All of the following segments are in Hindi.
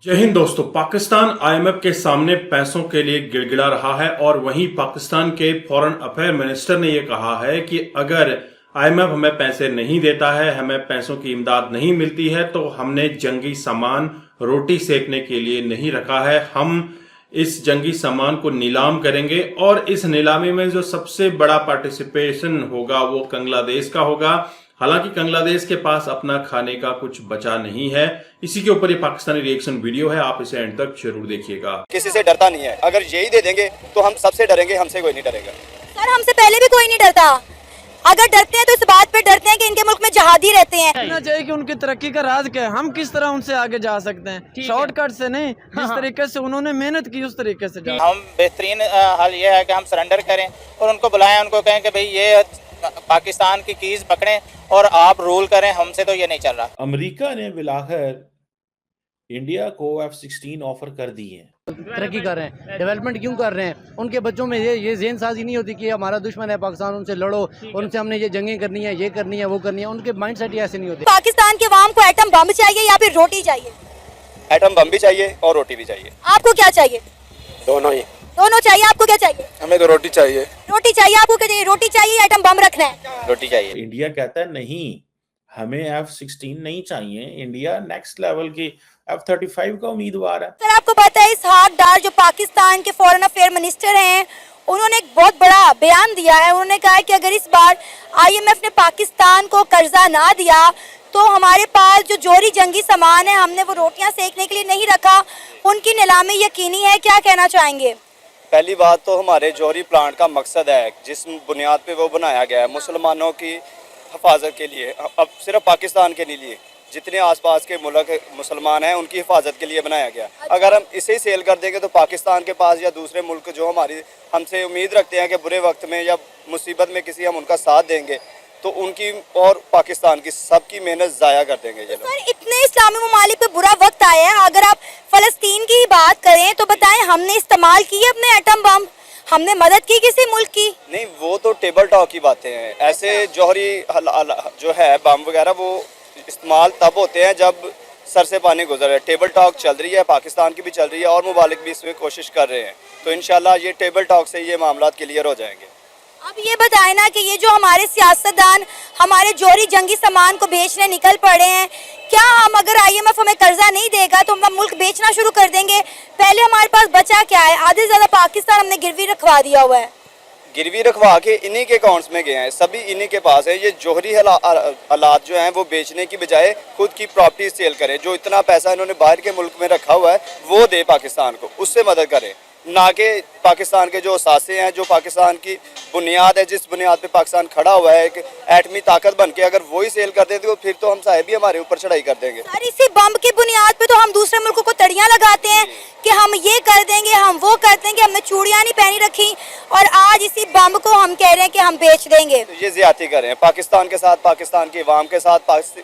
जय हिंद दोस्तों। पाकिस्तान आईएमएफ के सामने पैसों के लिए गिड़गिड़ा रहा है और वहीं पाकिस्तान के फॉरेन अफेयर मिनिस्टर ने यह कहा है कि अगर आईएमएफ हमें पैसे नहीं देता है, हमें पैसों की इमदाद नहीं मिलती है, तो हमने जंगी सामान रोटी सेकने के लिए नहीं रखा है। हम इस जंगी सामान को नीलाम करेंगे और इस नीलामी में जो सबसे बड़ा पार्टिसिपेशन होगा वो बांग्लादेश का होगा। हालांकि बांग्लादेश के पास अपना खाने का कुछ बचा नहीं है। इसी के ऊपर ये पाकिस्तानी रिएक्शन वीडियो है, आप इसे एंड तक जरूर देखिएगा। किसी से डरता नहीं है, अगर यही दे देंगे तो हम सबसे डरेंगे, हमसे कोई नहीं डरेगा। सर हमसे पहले भी कोई नहीं डरता, अगर डरते हैं तो इस बात पे डरते हैं कि इनके मुल्क में जहादी रहते हैं। कहना चाहिए कि उनकी तरक्की का राज क्या है, हम किस तरह उनसे आगे जा सकते हैं, शॉर्टकट से नहीं, जिस तरीके से उन्होंने मेहनत की उस तरीके से जा। हम बेहतरीन हल ये है कि हम सरेंडर करें और उनको बुलाएं, उनको कहें कि भाई ये पाकिस्तान की कीज पकड़ें और आप रूल करें, हमसे तो ये नहीं चल रहा। अमेरिका ने बिलाकर इंडिया को F-16 ऑफर कर दी है। तरक्की कर रहे हैं, डेवलपमेंट क्यों कर रहे हैं? उनके बच्चों में ये ज़हन साजी नहीं होती कि हमारा दुश्मन है पाकिस्तान, उनसे लड़ो, उनसे हमने ये जंगें करनी है, ये करनी है, वो करनी है। उनके माइंड सेट ऐसे नहीं होते। पाकिस्तान के अवाम को एटम बम चाहिए या फिर रोटी चाहिए? एटम बम भी चाहिए और रोटी भी चाहिए। आपको क्या चाहिए? दोनों ही। दोनों चाहिए। आपको क्या चाहिए? हमें तो रोटी चाहिए। रोटी चाहिए। आपको क्या चाहिए? रोटी चाहिए या एटम बम रखना है? रोटी चाहिए। इंडिया कहता है नहीं, हमें F-16 नहीं चाहिए। इंडिया नेक्स्ट लेवल की F-35 का उम्मीदवार है। सर आपको पता है इस हाकदार जो पाकिस्तान के फॉरेन अफेयर मिनिस्टर हैं, उन्होंने एक बहुत बड़ा बयान दिया है। उन्होंने कहा है कि अगर इस बार आईएमएफ ने पाकिस्तान को कर्जा ना दिया तो हमारे पास जो जोरी जंगी सामान है हमने वो रोटियां सेकने के लिए नहीं रखा, उनकी नीलामी यकीनी है। क्या कहना चाहेंगे? पहली बात तो हमारे जौहरी प्लांट का मकसद है, जिस बुनियाद पे वो बनाया गया है, मुसलमानों की हिफाजत के लिए। अब सिर्फ पाकिस्तान के लिए, जितने आसपास के मुल्क मुसलमान हैं उनकी हिफाजत के लिए बनाया गया। अगर हम इसे ही सेल कर देंगे तो पाकिस्तान के पास या दूसरे मुल्क जो हमारी हमसे उम्मीद रखते हैं कि बुरे वक्त में या मुसीबत में किसी हम उनका साथ देंगे, तो उनकी और पाकिस्तान की सबकी मेहनत ज़ाया कर देंगे। ये सर इतने इस्लामी ममालिक पे बुरा वक्त आया है, अगर आप फ़लस्तीन की ही बात करें तो बताएं हमने इस्तेमाल की है अपने एटम बम? हमने मदद की किसी मुल्क की? नहीं, वो तो टेबल टॉक की बातें हैं। ऐसे जौहरी जो है बम वगैरह वो इस्तेमाल तब होते हैं जब सर से पानी गुजर है। टेबल टॉक चल रही है, पाकिस्तान की भी चल रही है और मुमालिक भी इसमें कोशिश कर रहे हैं, तो इंशाल्लाह ये टेबल टॉक से ये मामला क्लियर हो जाएंगे। अब ये बताएं ना कि ये जो हमारे सियासतदान हमारे जोरी जंगी सामान को बेचने निकल पड़े हैं, क्या हम अगर आईएमएफ हमें कर्जा नहीं देगा तो हम मुल्क बेचना शुरू कर देंगे? पहले हमारे पास बचा क्या है? आधे से ज्यादा पाकिस्तान हमने गिरवी रखवा दिया हुआ है। गिरवी रखवा के इन्हीं के अकाउंट्स में गए हैं, सभी इन्हीं के पास है। ये जोहरी हालात जो हैं वो बेचने की बजाय खुद की प्रॉपर्टी सेल करें। जो इतना पैसा इन्होंने बाहर के मुल्क में रखा हुआ है वो दे पाकिस्तान को, उससे मदद करें, ना कि पाकिस्तान के जो असासे हैं, जो पाकिस्तान की बुनियाद है, जिस बुनियाद पे पाकिस्तान खड़ा हुआ है एक एटमी ताकत बन के, अगर वही सेल कर देते तो फिर तो हम साहेब भी हमारे ऊपर चढ़ाई कर देंगे। सर इसी बम की बुनियाद पे तो हम दूसरे मुल्कों को तड़ियां लगाते हैं कि हम ये कर देंगे, हम वो कर देंगे, हमने चूड़ियां नहीं पहनी रखी, और आज इसी बम को हम कह रहे हैं कि हम बेच देंगे। तो ये ज्यादती कर रहे हैं पाकिस्तान के साथ, पाकिस्तान के अवाम के साथ,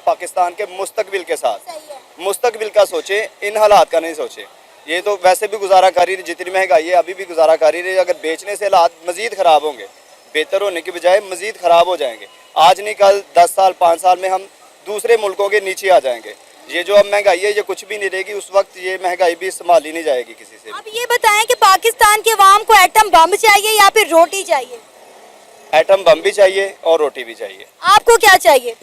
पाकिस्तान के मुस्तकबिल के साथ। मुस्तकबिल का सोचे, इन हालात का नहीं सोचे। ये तो वैसे भी गुजारा कर रही है, जितनी महंगाई है अभी भी गुजारा कर रही है। अगर बेचने से हालात मजीद ख़राब होंगे, बेहतर होने की बजाय मजीद ख़राब हो जाएंगे। आज नहीं कल 10 साल 5 साल में हम दूसरे मुल्कों के नीचे आ जाएंगे। ये जो अब महंगाई है ये कुछ भी नहीं रहेगी, उस वक्त ये महंगाई भी संभाली नहीं जाएगी किसी से। अब ये बताएं कि पाकिस्तान के अवाम को एटम बम चाहिए या फिर रोटी चाहिए? एटम बम भी चाहिए और रोटी भी चाहिए। आपको क्या चाहिए?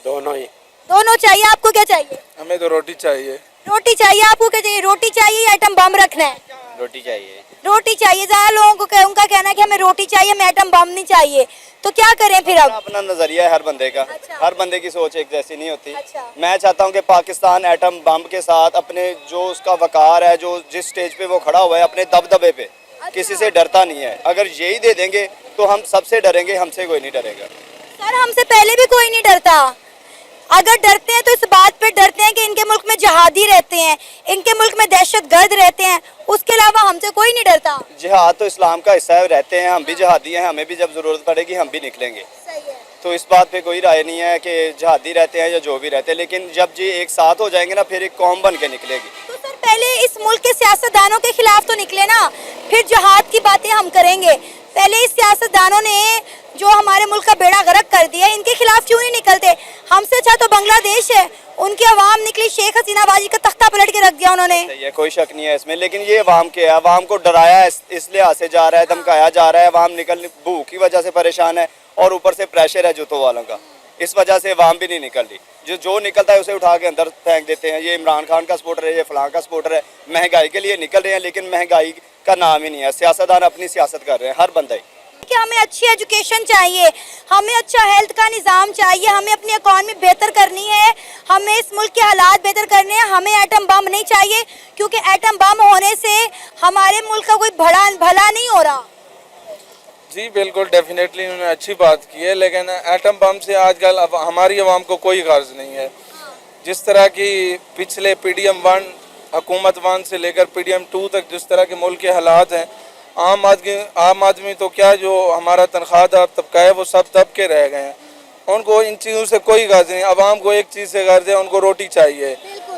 दोनों ही। दोनों चाहिए। आपको क्या चाहिए? हमें तो रोटी चाहिए। रोटी चाहिए। आपको क्या चाहिए? रोटी चाहिए या एटम बम रखना है? रोटी चाहिए। रोटी चाहिए। ज़्यादा लोगों को उनका कहना है कि हमें रोटी चाहिए, हमें एटम बम नहीं चाहिए, तो क्या करें फिर? अब अपना नजरिया है हर बंदे का। अच्छा। हर बंदे की सोच एक जैसी नहीं होती। अच्छा। मैं चाहता हूं कि पाकिस्तान एटम बम के साथ अपने जो उसका वकार है, जो जिस स्टेज पे वो खड़ा हुआ है, अपने दबदबे पे किसी से डरता नहीं है। अगर यही दे देंगे तो हम सबसे डरेंगे, हमसे कोई नहीं डरेगा। सर हमसे पहले भी कोई नहीं डरता, अगर डरते हैं तो इस बात पे डरते हैं कि इनके मुल्क में जहादी रहते हैं, इनके मुल्क में दहशतगर्द रहते हैं, उसके अलावा हमसे कोई नहीं डरता। जिहाद तो इस्लाम का हिस्सा है, रहते हैं, हम भी जिहादी हैं, हमें भी जब जरूरत पड़ेगी हम भी निकलेंगे। सही है। तो इस बात पे कोई राय नहीं है कि जिहादी रहते हैं या जो भी रहते हैं, लेकिन जब जी एक साथ हो जाएंगे ना फिर एक कौम बन के निकलेगी। तो सर पहले इस मुल्क के सियासतदानों के खिलाफ तो निकले ना, फिर जिहाद की बातें हम करेंगे। पहले इस सियासतदानों ने जो हमारे मुल्क का बेड़ा गर्क कर दिया, इनके खिलाफ क्यों नहीं निकलते? हमसे अच्छा तो बांग्लादेश है, उनकी आवाम निकली शेख हसीना बाजी का तख्ता पलट के रख दिया उन्होंने। सही है, कोई शक नहीं है इसमें, लेकिन ये अवाम के है, अवाम को डराया है, इस लिहाज से जा रहा है, धमकाया जा रहा है, अवाम भूख की वजह से परेशान है और ऊपर से प्रेशर है जूतों वालों का, इस वजह से अवाम भी नहीं निकल रही। जो निकलता है उसे उठा के अंदर फेंक देते हैं, ये इमरान खान का सपोर्टर है, ये फलां का सपोर्टर है, महंगाई के लिए निकल रहे हैं, लेकिन महंगाई का नाम ही नहीं है। सियासतदान अपनी सियासत कर रहे हैं, हर बंदा ही। कि हमें अच्छी एजुकेशन चाहिए, हमें अच्छा हेल्थ का निज़ाम चाहिए, हमें अपनी इकॉनमी बेहतर करनी है, हमें इस मुल्क के हालात बेहतर करने हैं, हमें एटम बम नहीं चाहिए, क्योंकि एटम बम होने से हमारे मुल्क का कोई भला नहीं हो रहा। जी बिल्कुल, डेफिनेटली उन्होंने अच्छी बात की है, लेकिन एटम बम से आजकल अब हमारी आवाम को कोई गर्ज नहीं है। जिस तरह की पिछले PDM 1 हुकूमत 1 से लेकर PDM 2 तक जिस तरह के मुल्क के हालात हैं, आम आदमी तो क्या, जो हमारा तनख्वाहदार तबका है वो सब दबके रह गए हैं। उनको इन चीज़ों से कोई गर्ज नहीं। आवाम को एक चीज़ से गर्ज है, उनको रोटी चाहिए,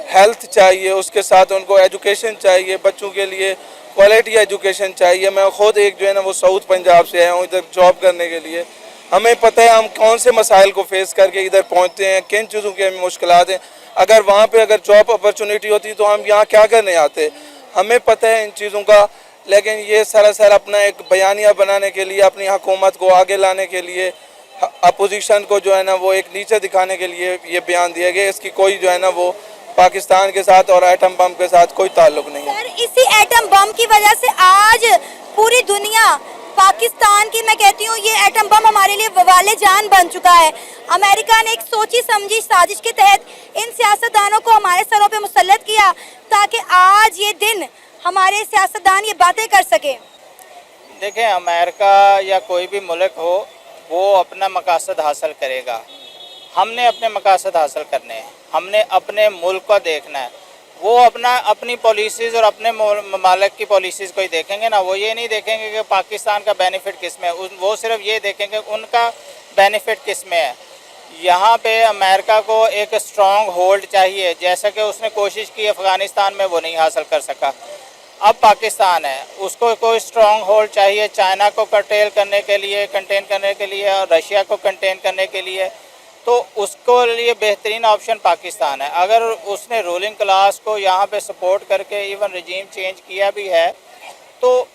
हेल्थ चाहिए, उसके साथ उनको एजुकेशन चाहिए, बच्चों के लिए क्वालिटी एजुकेशन चाहिए। मैं खुद एक जो है ना वो साउथ पंजाब से आया हूँ इधर जॉब करने के लिए। हमें पता है हम कौन से मसाइल को फेस करके इधर पहुँचते हैं, किन चीज़ों की हमें मुश्किलात हैं। अगर वहाँ पे अगर जॉब अपॉर्चुनिटी होती तो हम यहाँ क्या करने आते, हमें पता है इन चीज़ों का। लेकिन ये सरासर अपना एक बयानिया बनाने के लिए, अपनी हुकूमत को आगे लाने के लिए, अपोजिशन को जो है ना वो एक नीचे दिखाने के लिए ये बयान दिया गया। इसकी कोई जो है ना वो पाकिस्तान के साथ और एटम बम के साथ कोई ताल्लुक नहीं है। सर, इसी एटम बम की वजह से आज पूरी दुनिया पाकिस्तान की, मैं कहती हूँ ये एटम बम हमारे लिए वबाले जान बन चुका है। अमेरिका ने एक सोची समझी साजिश के तहत इन सियासतदानों को हमारे सरों पे मुसल्लत किया ताकि आज ये दिन हमारे सियासतदान ये बातें कर सके। देखें, अमेरिका या कोई भी मुल्क हो वो अपना मकासद हासिल करेगा, हमने अपने मकासद हासिल करने हैं, हमने अपने मुल्क को देखना है। वो अपनी पॉलिसीज़ और अपने ममालिक की पॉलिसीज़ को ही देखेंगे ना, वो ये नहीं देखेंगे कि पाकिस्तान का बेनिफिट किस में है, वो सिर्फ ये देखेंगे उनका बेनिफिट किस में है। यहाँ पे अमेरिका को एक स्ट्रॉन्ग होल्ड चाहिए, जैसा कि उसने कोशिश की अफ़गानिस्तान में, वो नहीं हासिल कर सका। अब पाकिस्तान है, उसको कोई स्ट्रॉन्ग होल्ड चाहिए चाइना को कंटेन करने के लिए और रशिया को कंटेन करने के लिए, तो उसको लिए बेहतरीन ऑप्शन पाकिस्तान है। अगर उसने रूलिंग क्लास को यहाँ पे सपोर्ट करके इवन रजीम चेंज किया भी है, तो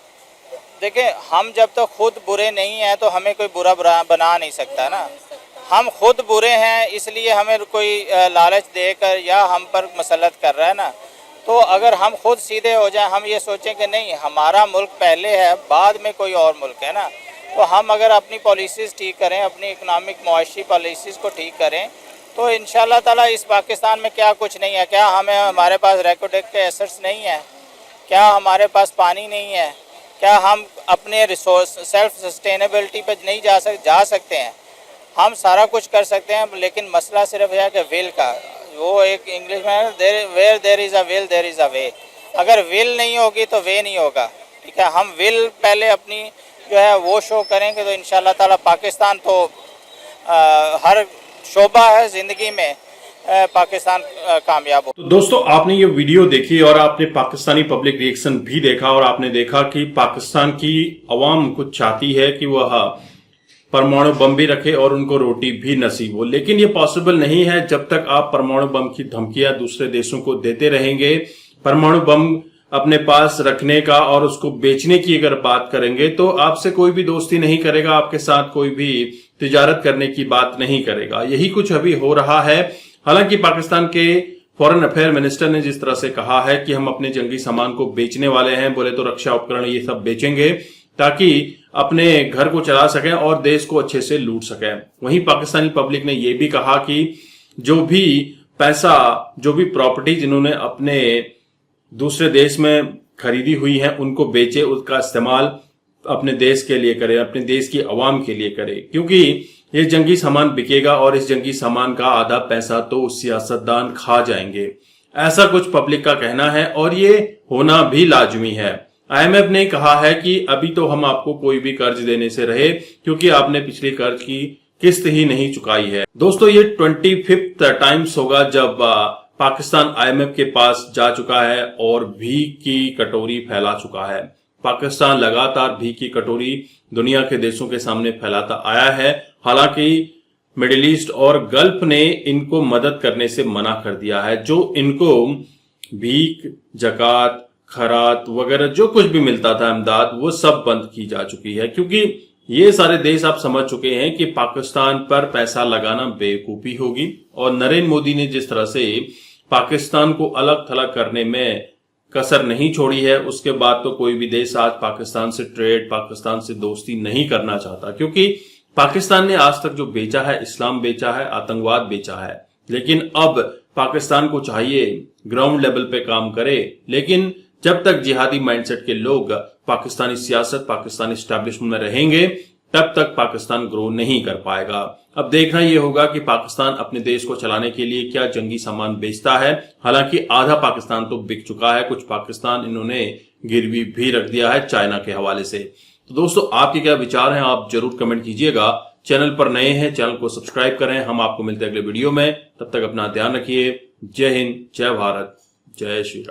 देखें हम जब तक तो खुद बुरे नहीं हैं तो हमें कोई बुरा बना नहीं सकता ना। हम खुद बुरे हैं इसलिए हमें कोई लालच देकर या हम पर मसलत कर रहा है ना। तो अगर हम खुद सीधे हो जाएं, हम ये सोचें कि नहीं हमारा मुल्क पहले है, बाद में कोई और मुल्क है ना, तो हम अगर अपनी पॉलिसीज़ ठीक करें, अपनी इकनॉमिक मुआशी पॉलिसीज़ को ठीक करें, तो इंशाल्लाह ताला इस पाकिस्तान में क्या कुछ नहीं है। क्या हमारे पास रेकोडेक के एसेट्स नहीं है? क्या हमारे पास पानी नहीं है? क्या हम अपने रिसोर्स सेल्फ सस्टेनेबिलिटी पर नहीं जा सकते हैं? हम सारा कुछ कर सकते हैं, लेकिन मसला सिर्फ है कि विल का। वो एक इंग्लिश में where there is a will there is a way. अगर विल नहीं होगी तो वे नहीं होगा। ठीक है, हम विल पहले अपनी जो है वो शो करेंगे तो इंशाल्लाह ताला पाकिस्तान तो हर शोबा है ज़िंदगी में पाकिस्तान कामयाब हो। तो दोस्तों, आपने ये वीडियो देखी और आपने पाकिस्तानी पब्लिक रिएक्शन भी देखा और आपने देखा कि पाकिस्तान की अवाम कुछ चाहती है कि वह परमाणु बम भी रखे और उनको रोटी भी नसीब हो, लेकिन ये पॉसिबल नहीं है जब तक आप परमाणु बम की धमकियां दूसरे देशों को देते रहेंगे। परमाणु बम अपने पास रखने का और उसको बेचने की अगर बात करेंगे तो आपसे कोई भी दोस्ती नहीं करेगा, आपके साथ कोई भी तिजारत करने की बात नहीं करेगा। यही कुछ अभी हो रहा है। हालांकि पाकिस्तान के फॉरेन अफेयर मिनिस्टर ने जिस तरह से कहा है कि हम अपने जंगी सामान को बेचने वाले हैं, बोले तो रक्षा उपकरण ये सब बेचेंगे ताकि अपने घर को चला सकें और देश को अच्छे से लूट सकें। वहीं पाकिस्तानी पब्लिक ने यह भी कहा कि जो भी पैसा, जो भी प्रॉपर्टी जिन्होंने अपने दूसरे देश में खरीदी हुई है उनको बेचे, उसका इस्तेमाल अपने देश के लिए करे, अपने देश की अवाम के लिए करे, क्योंकि ये जंगी सामान बिकेगा और इस जंगी सामान का आधा पैसा तो सियासतदान खा जाएंगे। ऐसा कुछ पब्लिक का कहना है और ये होना भी लाजमी है। IMF ने कहा है कि अभी तो हम आपको कोई भी कर्ज देने से रहे क्योंकि आपने पिछले कर्ज की किस्त ही नहीं चुकाई है। दोस्तों, ये 25th टाइम्स होगा जब पाकिस्तान IMF के पास जा चुका है और भीख की कटोरी फैला चुका है। पाकिस्तान लगातार भीख की कटोरी दुनिया के देशों के सामने फैलाता आया है। हालांकि मिडिल ईस्ट और गल्फ ने इनको मदद करने से मना कर दिया है। जो इनको भीख, जकात, खैरात वगैरह जो कुछ भी मिलता था इमदाद, वो सब बंद की जा चुकी है, क्योंकि ये सारे देश आप समझ चुके हैं कि पाकिस्तान पर पैसा लगाना बेवकूफी होगी। और नरेंद्र मोदी ने जिस तरह से पाकिस्तान को अलग थलग करने में कसर नहीं छोड़ी है, उसके बाद तो कोई भी देश आज पाकिस्तान से ट्रेड, पाकिस्तान से दोस्ती नहीं करना चाहता, क्योंकि पाकिस्तान ने आज तक जो बेचा है, इस्लाम बेचा है, आतंकवाद बेचा है। लेकिन अब पाकिस्तान को चाहिए ग्राउंड लेवल पे काम करे, लेकिन जब तक जिहादी माइंडसेट के लोग पाकिस्तानी सियासत, पाकिस्तानी एस्टैब्लिशमेंट में रहेंगे, तब तक पाकिस्तान ग्रो नहीं कर पाएगा। अब देखना यह होगा कि पाकिस्तान अपने देश को चलाने के लिए क्या जंगी सामान बेचता है। हालांकि आधा पाकिस्तान तो बिक चुका है, कुछ पाकिस्तान इन्होंने गिरवी भी रख दिया है चाइना के हवाले से। तो दोस्तों, आपके क्या विचार हैं, आप जरूर कमेंट कीजिएगा। चैनल पर नए हैं, चैनल को सब्सक्राइब करें। हम आपको मिलते हैं अगले वीडियो में, तब तक अपना ध्यान रखिए। जय हिंद, जय भारत, जय श्री राम।